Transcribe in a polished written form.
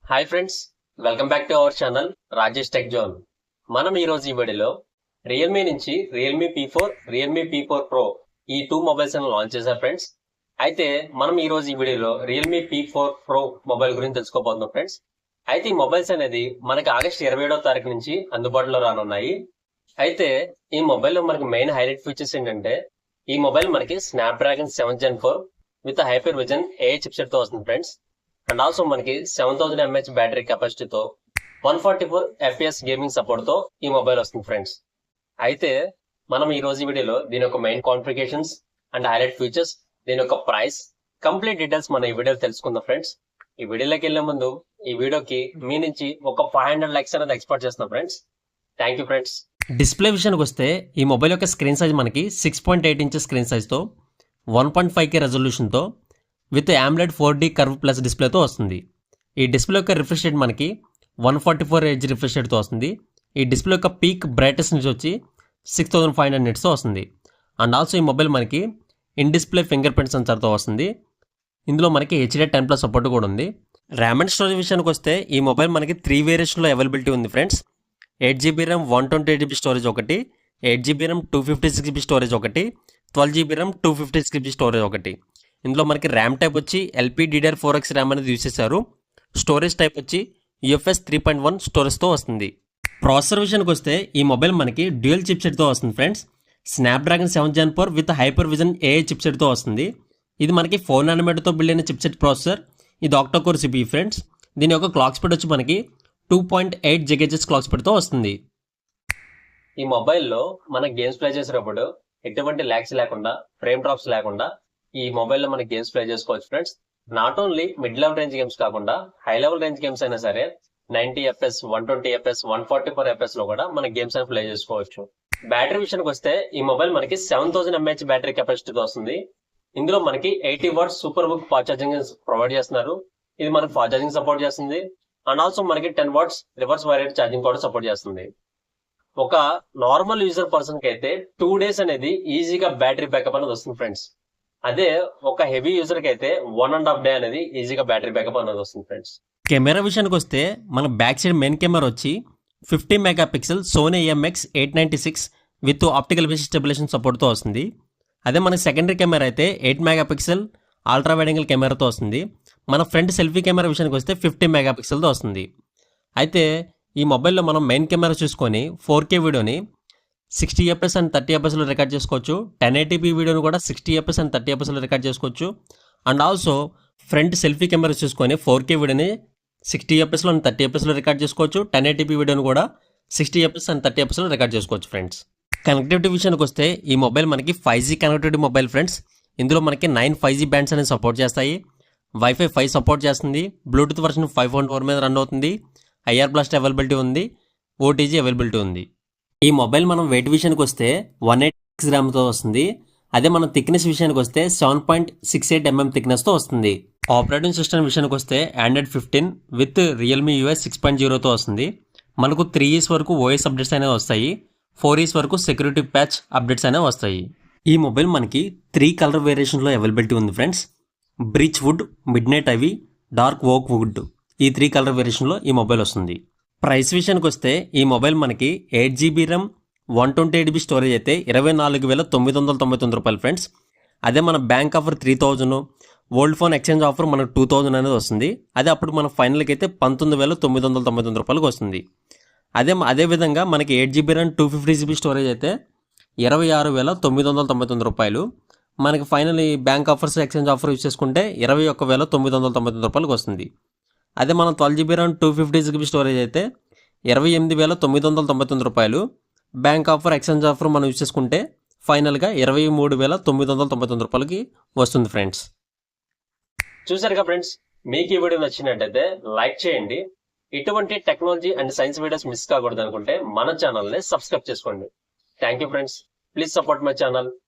Hi friends, welcome back to our channel Rajesh tech zone. మనం ఈరోజు ఈ వీడియోలో రియల్మీ నుంచి Realme P4, Realme P4 Pro ఈ టూ మొబైల్స్ అని లాంచ్ చేశారు ఫ్రెండ్స్. అయితే మనం ఈ రోజు ఈ వీడియోలో రియల్మీ P4 Pro మొబైల్ గురించి తెలుసుకోబోతున్నాం ఫ్రెండ్స్. అయితే ఈ మొబైల్స్ అనేది మనకి ఆగస్ట్ 27వ తారీఖు నుంచి అందుబాటులో రానున్నాయి. అయితే ఈ మొబైల్లో మనకి మెయిన్ హైలైట్ ఫీచర్స్ ఏంటంటే ఈ మొబైల్ మనకి Snapdragon 7 Gen 4 with hyper vision AI chipset తో వస్తుంది ఫ్రెండ్స్. అండ్ ఆల్సో మనకి 7000 mAh బ్యాటరీ కెపాసిటీతో 144 FPS గేమింగ్ సపోర్ట్ తో ఈ మొబైల్ వస్తుంది ఫ్రెండ్స్. అయితే మనం ఈ రోజు వీడియోలో దీని యొక్క main configurations and highlight features, దీని యొక్క ప్రైస్, కంప్లీట్ డీటెయిల్స్ మన ఈ వీడియోలో తెలుసుకుందాం ఫ్రెండ్స్. ఈ వీడియోలోకి వెళ్లే ముందు ఈ వీడియోకి మీ నుంచి ఒక 500 లైక్స్ అనేది ఎక్స్పెక్ట్ చేస్తున్నాం friends. Thank you friends. Display విషయానికి వస్తే ఈ మొబైల్ యొక్క స్క్రీన్ సైజ్ మనకి 6.8 ఇంచెస్ స్క్రీన్ సైజ్తో 1.5K రెజల్యూషన్తో with AMOLED 4D curve plus డిస్ప్లేతో వస్తుంది. ఈ డిస్ప్లే యొక్క రిఫ్రెష్ రేట్ మనకి 144 Hz రిఫ్రెష్ రేట్తో వస్తుంది. ఈ డిస్ప్లే యొక్క పీక్ బ్రైట్నెస్ నుంచి వచ్చి 6500 నిట్స్తో వస్తుంది. అండ్ ఆల్సో ఈ మొబైల్ మనకి ఇన్ డిస్ప్లే ఫింగర్ ప్రింట్ సెన్సార్తో వస్తుంది. ఇందులో మనకి HDR10+ సపోర్ట్ కూడా ఉంది. ర్యామ్ అండ్ స్టోరేజ్ విషయానికి వస్తే ఈ మొబైల్ మనకి 3 వేరియేషన్లో అవైలబిలిటీ ఉంది friends. 8GB RAM 128GB storage ఒకటి, 8GB RAM 256GB స్టోరేజ్ ఒకటి, 12GB RAM 256GB స్టోరేజ్ ఒకటి. ఇందులో మనకి ర్యామ్ టైప్ వచ్చి LPDDR4X ర్యామ్ అనేది యూజ్ చేశారు. స్టోరేజ్ టైప్ వచ్చి UFS 3.1 స్టోరేజ్తో వస్తుంది. ప్రాసెసర్ విషయానికి వస్తే ఈ మొబైల్ మనకి డ్యూయల్ చిప్సెట్తో వస్తుంది friends. Snapdragon 7 Gen 4 with hyper vision AI చిప్సెట్తో వస్తుంది. ఇది మనకి 4 nanometerతో బిల్డ్ అయిన చిప్సెట్ ప్రాసెసర్. ఇది ఆక్టోకోర్ CPU ఫ్రెండ్స్. దీని యొక్క క్లాక్ స్పీడ్ వచ్చి మనకి 2.8 GHz క్లాక్ స్పీడ్తో వస్తుంది. ఈ మొబైల్లో మన గేమ్స్ ప్లే చేసేటప్పుడు ఎటువంటి ల్యాగ్స్ లేకుండా, ఫ్రేమ్ డ్రాప్స్ లేకుండా ఈ మొబైల్లో మన గేమ్స్ ప్లే చేసుకోవచ్చు friends. Not only mid level range games కాకుండా హై లెవెల్ రేంజ్ గేమ్స్ అయినా సరే 90 FPS, 120 FPS, 144 FPS లో కూడా మన గేమ్స్ అని ప్లే చేసుకోవచ్చు. బ్యాటరీ విషయానికి వస్తే ఈ మొబైల్ మనకి 7000 mAh బ్యాటరీ కెపాసిటీతో వస్తుంది. ఇందులో మనకి 80 వాట్స్ సూపర్ బుక్ ఫాస్ట్ ఛార్జింగ్ ప్రొవైడ్ చేస్తున్నారు. ఇది మనకి ఫాస్ట్ ఛార్జింగ్ సపోర్ట్ చేస్తుంది. అండ్ ఆల్సో మనకి 10 వాట్స్ రివర్స్ వైర్డ్ ఛార్జింగ్ కూడా సపోర్ట్ చేస్తుంది. ఒక నార్మల్ యూజర్ పర్సన్ కి అయితే 2 days అనేది ఈజీగా బ్యాటరీ బ్యాకప్ అనేది వస్తుంది ఫ్రెండ్స్. అదే ఒక హెవీ యూజర్ కి అయితే 1.5 day అనేది ఈజీగా బ్యాటరీ బ్యాకప్ అనేది వస్తుంది ఫ్రెండ్స్. కెమెరా విషయానికి వస్తే మన బ్యాక్ సైడ్ మెయిన్ కెమెరా వచ్చి 50 MP Sony IMX896 with optical image stabilisation సపోర్ట్తో వస్తుంది. అదే మన సెకండరీ కెమెరా అయితే 8 MP అల్ట్రా వైడ్ యాంగిల్ కెమెరాతో వస్తుంది. మన ఫ్రంట్ సెల్ఫీ కెమెరా విషయానికి వస్తే 50 MP వస్తుంది. అయితే ఈ మొబైల్లో మనం మెయిన్ కెమెరా చూసుకొని 4K వీడియోని 60 FPS అండ్ 30 FPSలో రికార్డ్ చేసుకోవచ్చు. 1080p వీడియోని కూడా 60 FPS అండ్ 30 FPSలో రికార్డ్ చేసుకోవచ్చు. And also front selfie camera చూసుకొని 4K వీడియోని 60 FPSలో అండ్ 30 FPSలో రికార్డ్ చేసుకోవచ్చు. 1080p వీడియోని కూడా 60 FPS అండ్ 30 FPSలో రికార్డ్ చేసుకోవచ్చు ఫ్రెండ్స్. కనెక్టివిటీ విషయానికి వస్తే ఈ మొబైల్ మనకి 5G కనెక్టివిటీ మొబైల్ ఫ్రెండ్స్. ఇందులో మనకి 9 5G బ్యాండ్స్ అనేది సపోర్ట్ చేస్తాయి. Wi-Fi 5 సపోర్ట్ చేస్తుంది. బ్లూటూత్ వర్షన్ 5.4 మీద రన్ అవుతుంది. IR బ్లాస్ట్ అవైలబిలిటీ ఉంది. OTG అవైలబిలిటీ ఉంది. ఈ మొబైల్ మనం వెయిట్ విషయానికి వస్తే 186 గ్రామ్తో వస్తుంది. అదే మన థిక్నెస్ విషయానికి వస్తే 7.68 mm థిక్నెస్తో వస్తుంది. ఆపరేటింగ్ సిస్టమ్ విషయానికి వస్తే Android 15 విత్ రియల్మీ US 6.0తో వస్తుంది. మనకు 3 years వరకు OS అప్డేట్స్ అనేవి వస్తాయి. 4 years వరకు సెక్యూరిటీ ప్యాచ్ అప్డేట్స్ అనేవి వస్తాయి. ఈ మొబైల్ మనకి 3 కలర్ వేరియేషన్లో అవైలబిలిటీ ఉంది friends. Birch wood, midnight ivy, dark oak wood, ఈ 3 కలర్ వేరియేషన్లో ఈ మొబైల్ వస్తుంది. ప్రైస్ విషయానికి వస్తే ఈ మొబైల్ మనకి 8GB RAM 128GB స్టోరేజ్ అయితే 24,999 రూపాయలు ఫ్రెండ్స్. అదే మన bank offer 3000, old phone exchange offer మనకు 2000 అనేది వస్తుంది. అదే అప్పుడు మన ఫైనల్కి అయితే 19,999 రూపాయలకు వస్తుంది. అదేవిధంగా మనకి 8GB RAM 250GB స్టోరేజ్ అయితే 26,999 రూపాయలు. మనకి final bank offers exchange offer use చేసుకుంటే 21,999 రూపాయలకు వస్తుంది. అదే మనం 12GB RAM 250GB స్టోరేజ్ అయితే 28,999 రూపాయలు. బ్యాంక్ ఆఫర్ ఎక్స్చేంజ్ ఆఫర్ మనం యూజ్ చేసుకుంటే ఫైనల్గా 23,999 రూపాయలకి వస్తుంది ఫ్రెండ్స్. చూసారుగా ఫ్రెండ్స్, మీకు ఈ వీడియో నచ్చినట్టయితే లైక్ చేయండి. ఇటువంటి technology and science videos miss కాకూడదు అనుకుంటే మన ఛానల్ని సబ్స్క్రైబ్ చేసుకోండి. Thank you friends. Please support my channel.